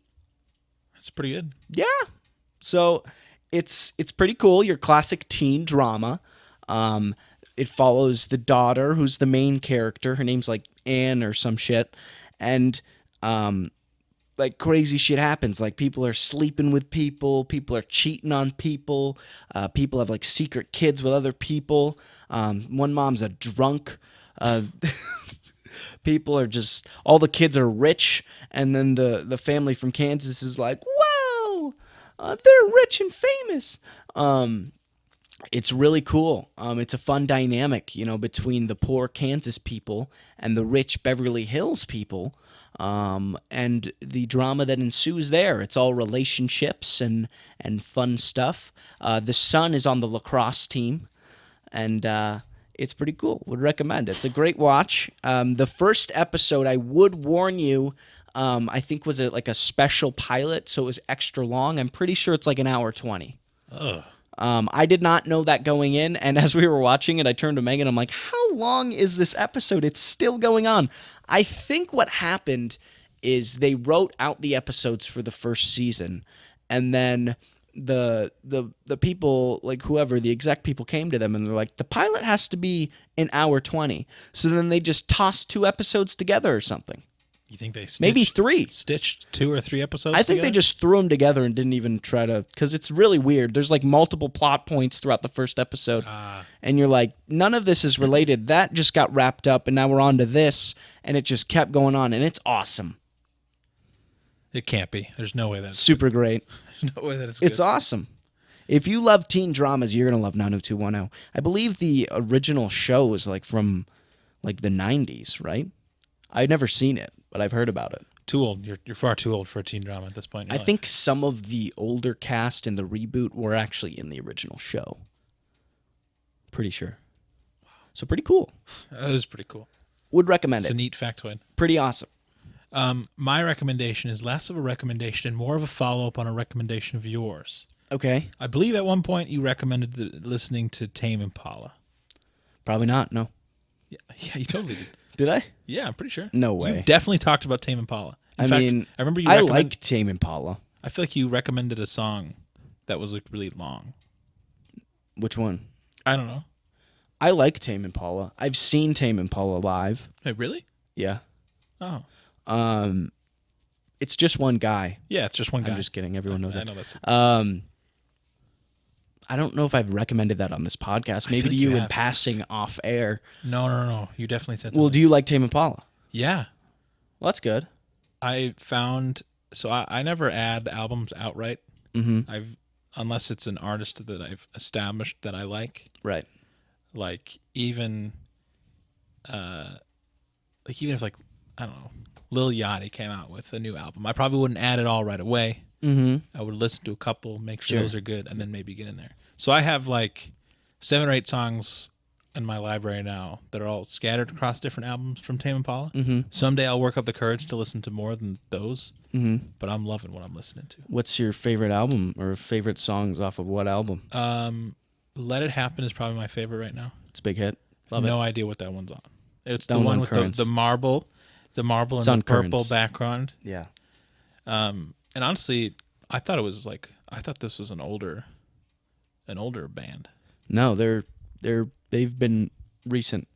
That's pretty good. Yeah. So it's pretty cool. Your classic teen drama. It follows the daughter, who's the main character. Her name's like Anne or some shit. And like crazy shit happens. Like people are sleeping with people. People are cheating on people. People have like secret kids with other people. One mom's a drunk. People are just, all the kids are rich. And then the family from Kansas is like, whoa, they're rich and famous. It's really cool. It's a fun dynamic, between the poor Kansas people and the rich Beverly Hills people, and the drama that ensues there. It's all relationships and fun stuff. The son is on the lacrosse team, and it's pretty cool. Would recommend it. It's a great watch. The first episode, I would warn you, I think was like a special pilot, so it was extra long. I'm pretty sure it's like an hour 20. Ugh. I did not know that going in, and as we were watching it, I turned to Megan, I'm like, how long is this episode? It's still going on. I think what happened is they wrote out the episodes for the first season, and then the people, like whoever, the exec people came to them, and they're like, the pilot has to be an hour 20. So then they just tossed 2 episodes together or something. You think they maybe 3 stitched 2 or 3 episodes I think together? they just threw them together and didn't even try to, because it's really weird. There's like multiple plot points throughout the first episode, and you're like, none of this is related. That just got wrapped up, and now we're on to this, and it just kept going on, and it's awesome. It can't be. There's no way that's super great. There's no way that it's It's awesome. If you love teen dramas, you're going to love 90210. I believe the original show was like from like the 90s, right? I've never seen it, but I've heard about it. Too old. You're far too old for a teen drama at this point in I your life. think some of the older cast in the reboot were actually in the original show. Pretty sure. So pretty cool. That is pretty cool. Would recommend It's it. a neat factoid. Pretty awesome. My recommendation is less of a recommendation and more of a follow-up on a recommendation of yours. Okay. I believe at one point you recommended listening to Tame Impala. Probably not. No. Yeah, you totally did. Did I? Yeah, I'm pretty sure. No way. You've definitely talked about Tame Impala. In I fact, mean, I remember you. I like Tame Impala. I feel like you recommended a song that was like really long. Which one? I don't know. I like Tame Impala. I've seen Tame Impala live. Hey, really? Yeah. Oh, It's just one guy. yeah. It's just one guy. I'm just kidding. Everyone knows I that. know that's. I don't know if I've recommended that on this podcast. Maybe feel to like you you in have. passing off air. No. You definitely said. Well, something. do you like Tame Impala? Yeah. Well, that's good. I found so I never add albums outright. Mm-hmm. Unless it's an artist that I've established that I like. Right. Like even if like I don't know, Lil Yachty came out with a new album, I probably wouldn't add it all right away. Mm-hmm. I would listen to a couple, make sure Sure. those are good, and then maybe get in there. So I have like 7 or 8 songs in my library now that are all scattered across different albums from Tame Impala. Mm-hmm. Someday I'll work up the courage to listen to more than those, Mm-hmm. but I'm loving what I'm listening to. What's your favorite album or favorite songs off of what album? Let It Happen is probably my favorite right now. It's a big hit. Love No idea what that one's on. It's That the one's one on with Currents. the marble and It's the on purple Currents. background. it. Yeah. And honestly, I thought this was an older band. No, they've been recent.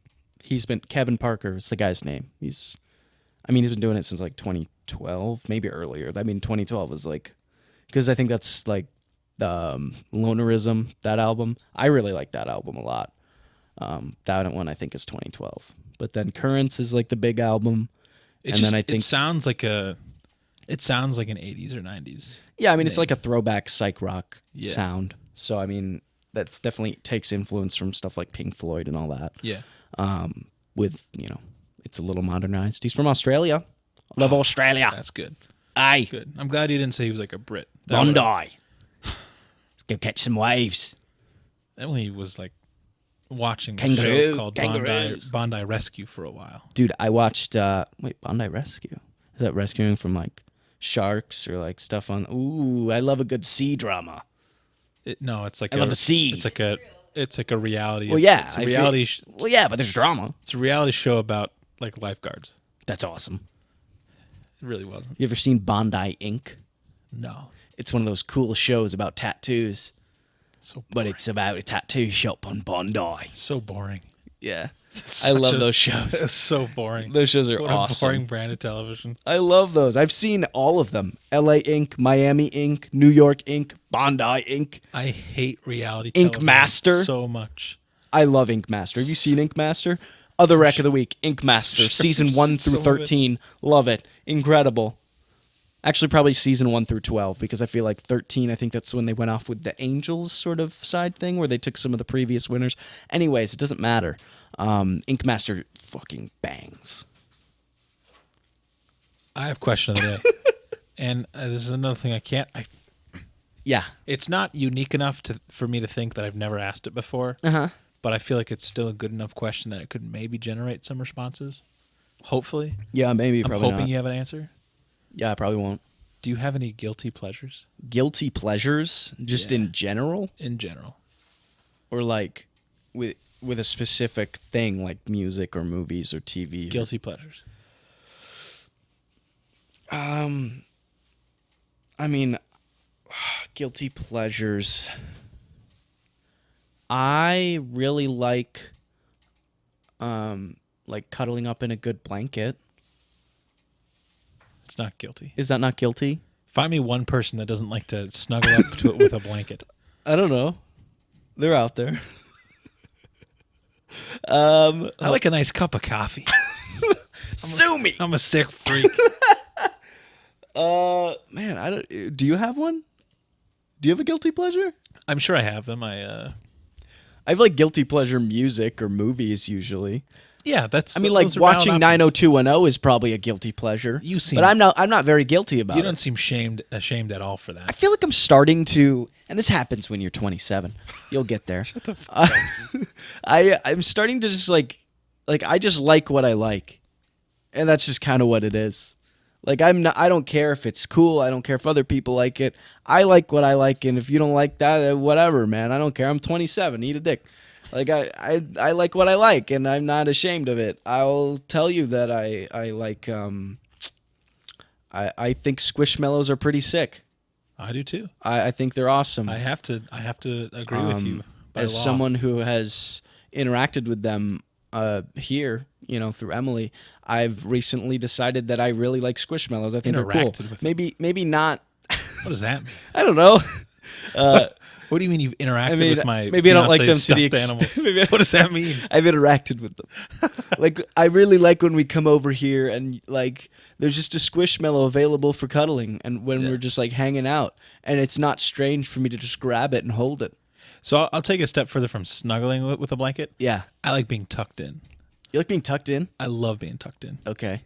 He's been Kevin Parker. It's the guy's name. He's been doing it since like 2012, maybe earlier. 2012 was like, because I think that's like the Lonerism, that album. I really like that album a lot. That one I think is 2012. But then Currents is like the big album. It sounds like an 80s or 90s. Yeah, it's name. like a throwback psych rock Yeah. sound. So that's definitely takes influence from stuff like Pink Floyd and all that. Yeah. With it's a little modernized. He's from Australia. Love Australia. That's good. Aye. Good. I'm glad you didn't say he was like a Brit. That would've- Bondi. Let's go catch some waves. Emily was like watching a Kangaroo, show called kangaroos. Bondi Rescue for a while. Dude, I watched Bondi Rescue. Is that rescuing from like sharks or like stuff on ooh, I love a good sea drama. It's like I love the sea. It's like a reality. Well, yeah, It's a I feel- reality. Well, yeah, but there's drama. It's a reality show about like lifeguards. That's awesome. It really wasn't. You ever seen Bondi Inc? No. It's one of those cool shows about tattoos, So boring. but it's about a tattoo shop on Bondi. So boring. Yeah. It's I such love a- those shows. It's so boring. Those shows are What a awesome. boring brand of television. I love those. I've seen all of them. LA Inc., Miami Inc., New York Inc., Bondi Inc. I hate reality Ink television Master? so much. I love Ink Master. Have you seen Ink Master? Other rec of the week, Ink Master, Sure, season I've 1 seen through some of it. 13. Love it. Incredible. Actually, probably season 1 through 12, because I feel like 13, I think that's when they went off with the Angels sort of side thing, where they took some of the previous winners. Anyways, it doesn't matter. Ink Master fucking bangs. I have a question of the day. And this is another thing Yeah. it's not unique enough for me to think that I've never asked it before, Uh-huh. but I feel like it's still a good enough question that it could maybe generate some responses. Hopefully. Yeah, maybe, I'm probably hoping not. you have an answer. Yeah, I probably won't. Do you have any guilty pleasures Guilty pleasures, just Yeah. in general? in general? Or like with a specific thing, like music or movies or TV? Guilty pleasures. Guilty pleasures. I really like cuddling up in a good blanket. It's not guilty. Is that not guilty? Find me one person that doesn't like to snuggle up to it with a blanket. I don't know. They're out there. I like a nice cup of coffee. Sue me. I'm a sick freak. Man, I don't. Do you have one? Do you have a guilty pleasure? I'm sure I have them. I have like guilty pleasure music or movies usually. Yeah, that's. I mean, like those are valid watching options. 90210 is probably a guilty pleasure. You seem, but I'm not very guilty about it. You don't seem ashamed at all for that. I feel like I'm starting to, and this happens when you're 27. You'll get there. Shut the fuck up. I'm starting to just like I just like what I like, and that's just kind of what it is. Like I don't care if it's cool. I don't care if other people like it. I like what I like, and if you don't like that, whatever, man. I don't care. I'm 27. Eat a dick. Like I like what I like, and I'm not ashamed of it. I'll tell you that I like I think Squishmallows are pretty sick. I do too. I think they're awesome. I have to agree with you. As someone who has interacted with them here, through Emily, I've recently decided that I really like Squishmallows. I think they're cool. With Maybe not. What does that mean? I don't know. What do you mean you've interacted with my maybe I don't like them fiance's to the stuffed extent. animals? What does that mean? I've interacted with them. Like I really like when we come over here and like there's just a Squishmallow available for cuddling, and when we're just like hanging out, and it's not strange for me to just grab it and hold it. So I'll take it a step further from snuggling with a blanket. Yeah, I like being tucked in. you like being tucked in? I love being tucked in. Okay.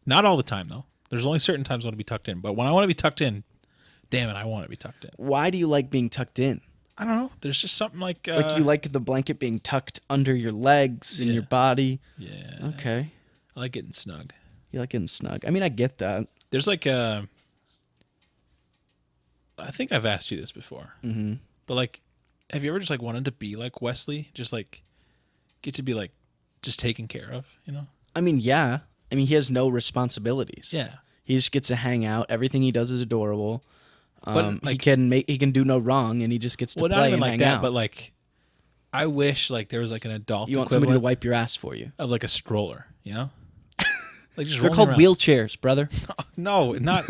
Not all the time though. There's only certain times I want to be tucked in, but when I want to be tucked in, damn it, I want to be tucked in. Why do you like being tucked in? I don't know. There's just something like you like the blanket being tucked under your legs and your body. Yeah. Okay. I like getting snug. You like getting snug. I mean, I get that. There's like I think I've asked you this before, but like, have you ever just like wanted to be like Wesley? Just like get to be like just taken care of, I mean, yeah. I mean, he has no responsibilities. Yeah. He just gets to hang out. Everything he does is adorable. But like, he can do no wrong, and he just gets to play not even and like hang that, out. but like, I wish like there was like an adult. You want somebody to wipe your ass for you? Of like a stroller, Like just they're called around. Wheelchairs, brother. No, not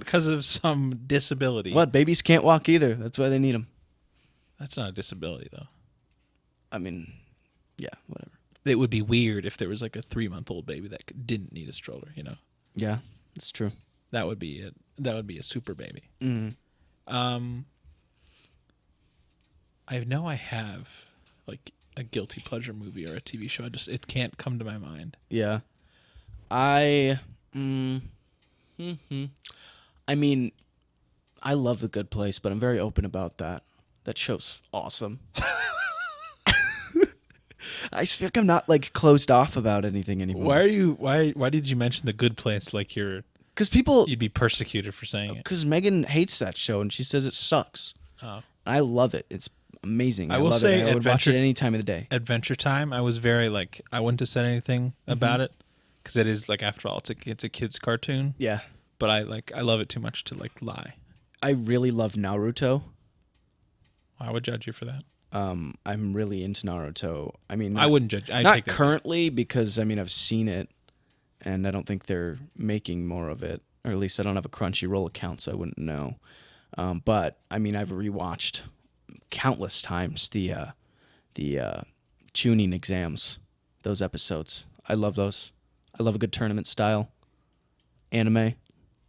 because of some disability. What? Babies can't walk either. That's why they need them. That's not a disability though. I mean, yeah, whatever. It would be weird if there was like a 3-month-old baby that didn't need a stroller. Yeah, it's true. That would be it. That would be a super baby. Mm-hmm. I know I have like a guilty pleasure movie or a TV show. It can't come to my mind. Yeah. I mean, I love The Good Place, but I'm very open about that. That show's awesome. I just feel like I'm not like closed off about anything anymore. Why did you mention The Good Place like you'd be persecuted for saying it? Because Megan hates that show and she says it sucks. Oh. I love it. It's amazing. I will say I would watch it any time of the day. Adventure Time, I was very like, I wouldn't have said anything about it because it is like, after all, it's a kid's cartoon. Yeah. But I love it too much to like lie. I really love Naruto. I would judge you for that. I'm really into Naruto. I mean, I wouldn't judge. I'd not take that currently because I mean I've seen it, and I don't think they're making more of it, or at least I don't have a Crunchyroll account, so I wouldn't know. But I mean, I've rewatched countless times the tuning exams, those episodes. I love those. I love a good tournament style anime,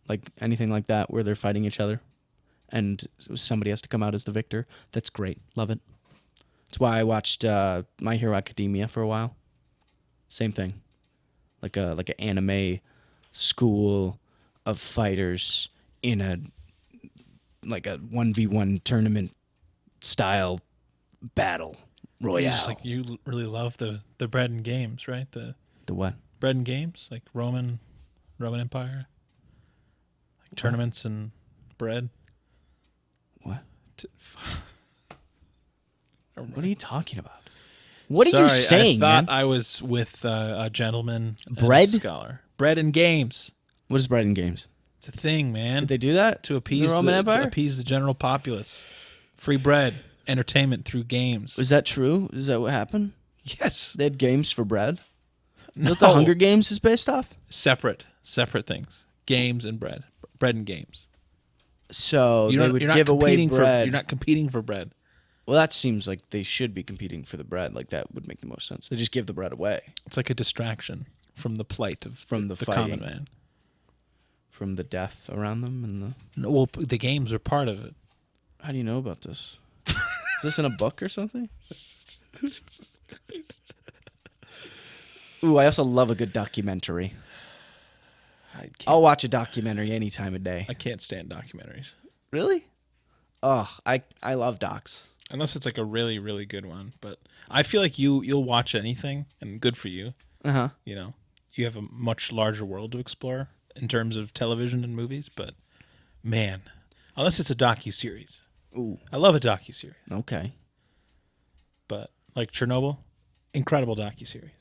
like anything like that where they're fighting each other, and somebody has to come out as the victor. That's great. Love it. That's why I watched My Hero Academia for a while. Same thing, like an anime school of fighters in a 1v1 tournament style battle royale. You really love the bread and games, right? The what? Bread and games, like Roman Empire, like tournaments and bread. What? What are you talking about? What are you saying, I thought man? I was with a gentleman, Bread? and a scholar. Bread and games. What is bread and games? It's a thing, man. Did they do that To appease the Roman Empire? appease the general populace. Free bread, entertainment through games. Was that true? Is that what happened? Yes. They had games for bread? Is No. that the Hunger Games is based off? Separate things. Games and bread. Bread and games. So You're they not, would you're not give away competing bread. you're not competing for bread. Well, that seems like they should be competing for the bread. Like that would make the most sense. They just give the bread away It's like a distraction from the plight of From the the common fighting. man. from the death around them and the. No, well, the games are part of it. How do you know about this? Is this in a book or something? Ooh, I also love a good documentary. I'll watch a documentary any time of day. I can't stand documentaries. Really? Oh, I love docs. Unless it's like a really, really good one. But I feel like you'll watch anything, and good for you. Uh-huh. You know, you have a much larger world to explore in terms of television and movies. But man, unless it's a docuseries. Ooh. I love a docuseries. Okay. But like Chernobyl, incredible docuseries.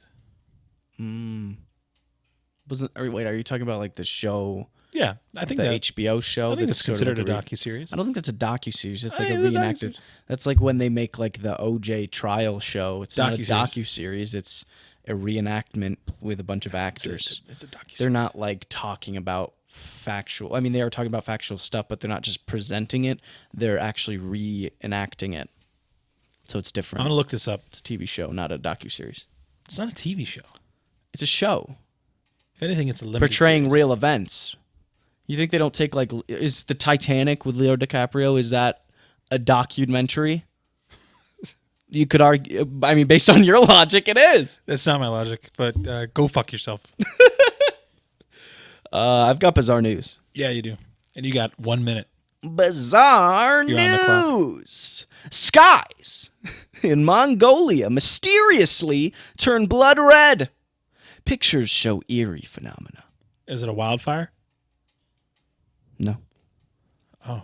Wait, are you talking about like the show? Yeah, I think the that HBO show. I think it's that's sort of considered a like docuseries. I don't think that's a docuseries. It's like a It's a reenacted. docuseries. That's like when they make like the OJ trial show. It's not a Docuseries. docuseries. It's a reenactment with a bunch of actors. It's a docuseries. They're not like talking about factual. I mean, they are talking about factual stuff, but they're not just presenting it. They're actually reenacting it. So it's different. I'm gonna look this up. It's a TV show, not a docuseries. It's not a TV show. It's a show If anything, it's a limited portraying series. real events. You think they don't take like is the Titanic with Leo DiCaprio? Is that a documentary? You could argue. I mean, based on your logic, it is. That's not my logic, but go fuck yourself. I've got bizarre news. Yeah, you do. And you got 1 minute. Bizarre You're on the clock. news. Skies in Mongolia mysteriously turn blood red. Pictures show eerie phenomena. Is it a wildfire? No. Oh.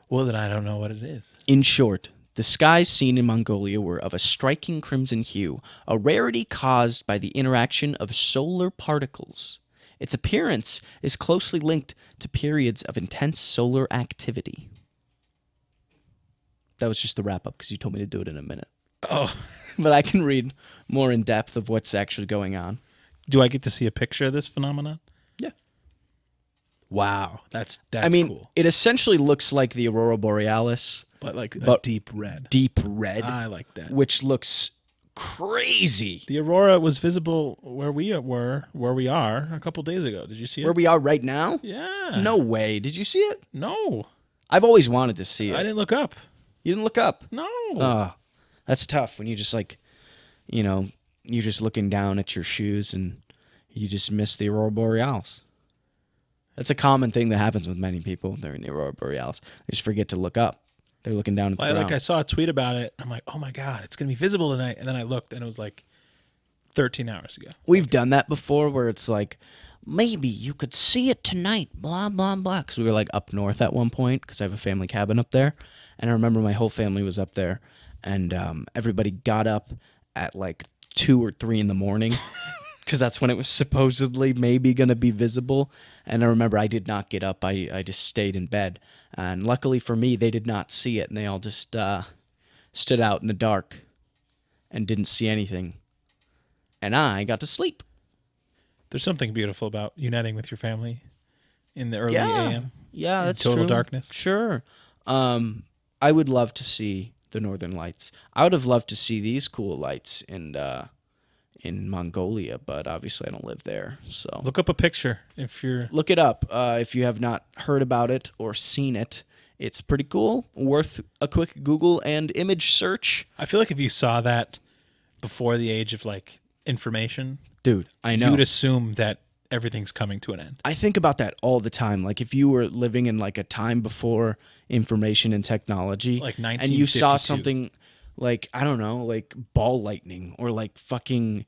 Well, then I don't know what it is. In short, the skies seen in Mongolia were of a striking crimson hue, a rarity caused by the interaction of solar particles. Its appearance is closely linked to periods of intense solar activity. That was just the wrap up because you told me to do it in a minute. Oh. But I can read more in depth of what's actually going on. Do I get to see a picture of this phenomenon? Yeah. Wow. That's I mean, cool. it essentially looks like the Aurora Borealis, But like a but deep red. deep red, I like that. which looks crazy. The aurora was visible where we are a couple days ago. Did you see it? Where we are right now? Yeah. No way. Did you see it? No. I've always wanted to see it. I didn't look up. You didn't look up? No. That's tough when you just like, you're just looking down at your shoes and you just miss the Aurora Borealis. That's a common thing that happens with many people during the Aurora Borealis. They just forget to look up. They're looking down at the ground. I saw a tweet about it. I'm like, oh my God, it's going to be visible tonight. And then I looked and it was like 13 hours ago. We've done that before where it's like, maybe you could see it tonight, blah, blah, blah. Because we were like up north at one point because I have a family cabin up there. And I remember my whole family was up there. And everybody got up at like 2 or 3 in the morning because that's when it was supposedly maybe going to be visible. And I remember I did not get up. I just stayed in bed. And luckily for me, they did not see it. And they all just stood out in the dark and didn't see anything. And I got to sleep. There's something beautiful about uniting with your family in the early AM. Yeah, that's total true. darkness. Sure. I would love to see the Northern Lights. I would have loved to see these cool lights in Mongolia, but obviously I don't live there. So Look up a picture if you're... look it up if you have not heard about it or seen it. It's pretty cool. Worth a quick Google and image search. I feel like if you saw that before the age of like information, Dude, I know. you'd assume that everything's coming to an end. I think about that all the time. Like if you were living in like a time before information and technology, Like and you saw 1952. something like, I don't know, like ball lightning or like fucking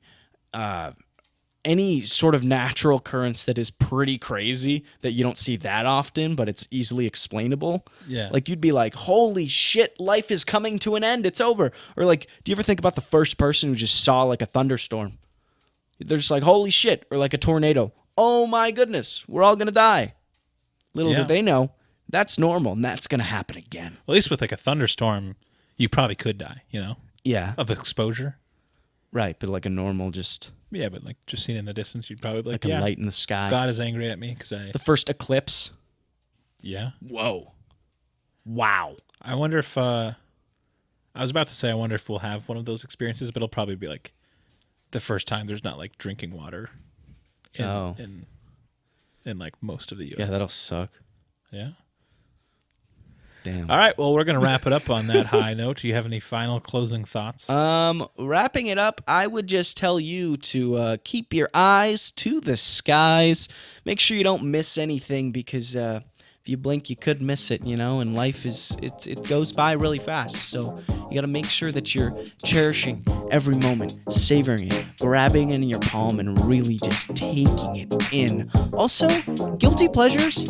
any sort of natural occurrence that is pretty crazy that you don't see that often, but it's easily explainable. Yeah. Like you'd be like, holy shit, life is coming to an end. It's over. Or like, do you ever think about the first person who just saw like a thunderstorm? They're just like, holy shit, or like a tornado. Oh my goodness, we're all going to die. Little did they know, that's normal, and that's going to happen again. At least with like a thunderstorm, you probably could die, Yeah, of exposure. right, but like a normal just Yeah, but like just seen in the distance, you'd probably be like like, a light in the sky. God is angry at me because The first eclipse. yeah. Whoa. Wow. I wonder if, I was about to say, I wonder if we'll have one of those experiences, but it'll probably be like the first time there's not like drinking water in like most of the U.S. Yeah, that'll suck. Yeah. Damn. All right, well, we're going to wrap it up on that high note. Do you have any final closing thoughts? Wrapping it up, I would just tell you to keep your eyes to the skies. Make sure you don't miss anything, because if you blink, you could miss it, and life it goes by really fast. So you got to make sure that you're cherishing every moment, savoring it, grabbing it in your palm, and really just taking it in. Also, guilty pleasures,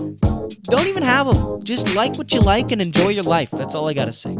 don't even have them. Just like what you like and enjoy your life. That's all I got to say.